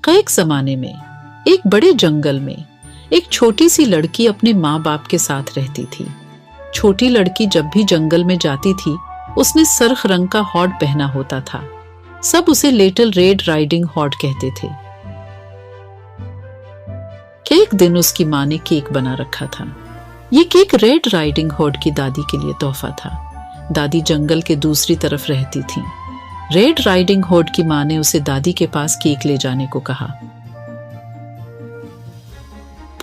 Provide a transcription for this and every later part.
कईक जमाने में एक बड़े जंगल में एक छोटी सी लड़की अपने माँ बाप के साथ रहती थी। छोटी लड़की जब भी जंगल में जाती थी उसने सरख रंग का हॉर्न पहना होता था। सब उसे लिटिल रेड राइडिंग हॉर्न कहते थे। एक दिन उसकी माँ ने केक बना रखा था। ये केक रेड राइडिंग हॉर्न की दादी के लिए तोहफा था। दादी जंगल के दूसरी तरफ रहती थी। रेड राइडिंग हॉर्न की माँ ने उसे दादी के पास केक ले जाने को कहा।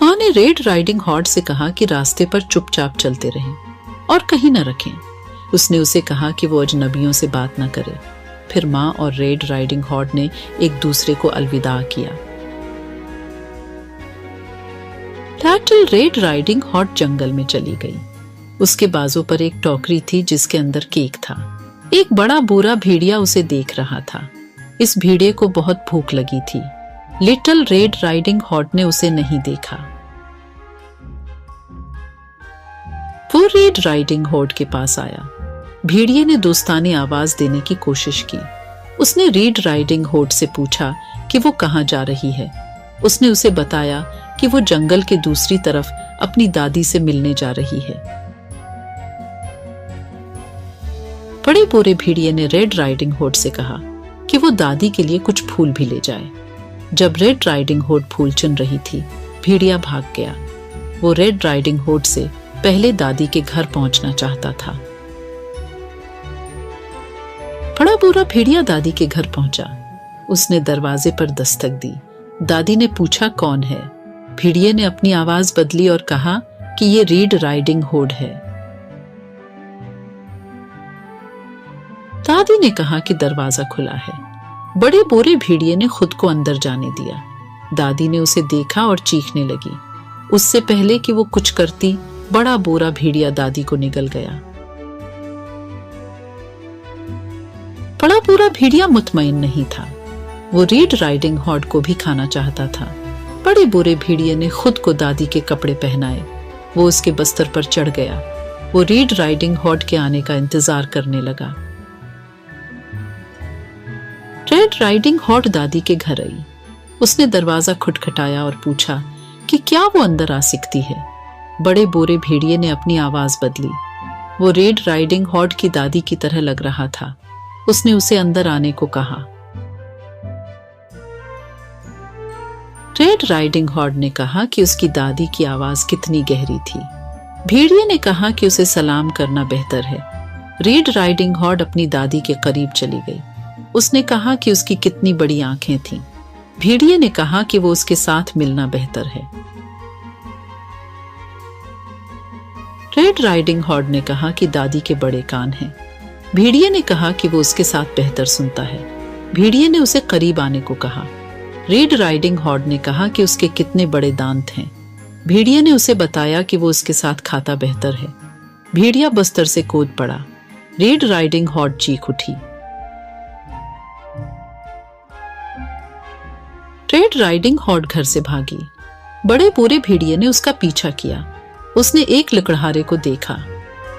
माँ ने रेड राइडिंग हॉर्न से कहा कि रास्ते पर चुपचाप चलते रहें और कहीं न रखें। उसने उसे कहा कि वो अजनबियों से बात न करे। फिर माँ और रेड राइडिंग हॉर्न ने एक दूसरे को अलविदा किया। लिटिल रेड राइडिंग हॉर्न जंगल में चली गई। उसके बाजू पर एक टोकरी थी जिसके अंदर केक था। एक बड़ा बूढ़ा भेड़िया उसे देख रहा था। इस भेड़िए को बहुत भूख लगी थी। लिटिल रेड राइडिंग हॉर्न ने उसे नहीं देखा। वो रेड राइडिंग हॉर्न के पास आया। भेड़िए ने दोस्तानी आवाज देने की कोशिश की। उसने रेड राइडिंग हॉर्न से पूछा कि वो कहाँ जा रही है। उसने उसे बताया कि वो जंगल के दूसरी तरफ अपनी दादी से मिलने जा रही है। बड़े बोरे भेड़िए ने रेड राइडिंग हॉर्न से कहा कि वो दादी के लिए कुछ फूल भी ले जाए। जब रेड राइडिंग हॉर्न फूल चुन रही थी, भेड़िया भाग गया। वो रेड राइडिंग हॉर्न से पहले दादी के घर पहुंचना चाहता था। बड़ा बूढ़ा भेड़िया दादी के घर पहुंचा। उसने दरवाजे पर दस्तक दी। दादी ने पूछा कौन है। भेड़िए ने अपनी आवाज बदली और कहा कि ये रेड राइडिंग हॉर्न है। दादी ने कहा कि दरवाजा खुला है। बड़े बोरे भेड़िए ने खुद को अंदर जाने दिया। दादी ने उसे देखा और चीखने लगी। उससे पहले कि वो कुछ करती, बड़ा बोरा भेड़िया दादी को निगल गया। बड़ा बोरा भेड़िया मुतमईन नहीं था। वो रेड राइडिंग हॉर्न को भी खाना चाहता था। बड़े बोरे भेड़िए ने खुद को दादी के कपड़े पहनाए। वो उसके बस्तर पर चढ़ गया। वो रेड राइडिंग हॉर्न के आने का इंतजार करने लगा। रेड राइडिंग हॉर्न दादी के घर आई। उसने दरवाजा खटखटाया और पूछा कि क्या वो अंदर आ सकती है। बड़े बोरे भेड़िए ने अपनी आवाज बदली। वो रेड राइडिंग हॉर्न की दादी की तरह लग रहा था। उसने उसे अंदर आने को कहा। रेड राइडिंग हॉर्न ने कहा कि उसकी दादी की आवाज कितनी गहरी थी। भेड़िए ने कहा कि उसे सलाम करना बेहतर है। रेड राइडिंग हॉर्न अपनी दादी के करीब चली गई। उसने कहा कि उसकी कितनी बड़ी आंखें थीं। भेड़िए ने कहा कि वो उसके साथ मिलना बेहतर है। रेड राइडिंग हॉर्न ने कहा कि दादी के बड़े कान हैं। भेड़िए ने कहा कि वो उसके साथ बेहतर सुनता है। भेड़िए ने उसे करीब आने को कहा। रेड राइडिंग हॉर्न ने कहा कि उसके कितने बड़े दांत हैं। भेड़िए ने उसे बताया कि वो उसके साथ खाता बेहतर है। भेड़िया बस्तर से कूद पड़ा। रेड राइडिंग हॉर्न चीख उठी। रेड राइडिंग हॉर्न घर से भागी। बड़े बोरे भेड़िए ने उसका पीछा किया। उसने एक लकड़हारे को देखा।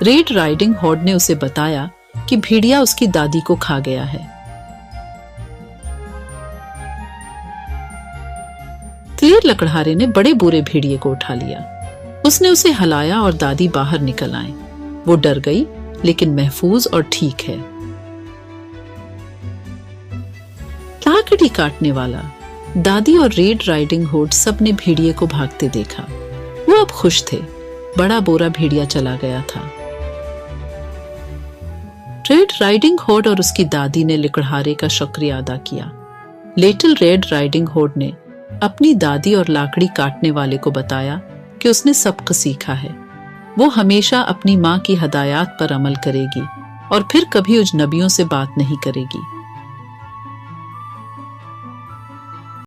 रेड राइडिंग हॉर्न ने उसे बताया कि भेड़िया उसकी दादी को खा गया है। दिलेर लकड़हारे ने बड़े बोरे भेड़िए को उठा लिया। उसने उसे हिलाया और दादी बाहर निकल आए। वो डर गई लेकिन महफूज और ठीक है। लाकड़ी काटने वाला, दादी और रेड राइडिंग हॉर्न सब ने भेड़िए को भागते देखा। वो अब खुश थे। बड़ा बोरा भेड़िया चला गया था। रेड राइडिंग हॉर्न और उसकी दादी ने लकड़हारे का शुक्रिया अदा किया। लिटिल रेड राइडिंग हॉर्न ने अपनी दादी और लाकड़ी काटने वाले को बताया कि उसने सबक सीखा है। वो हमेशा अपनी माँ की हदायत पर अमल करेगी और फिर कभी अजनबियों से बात नहीं करेगी।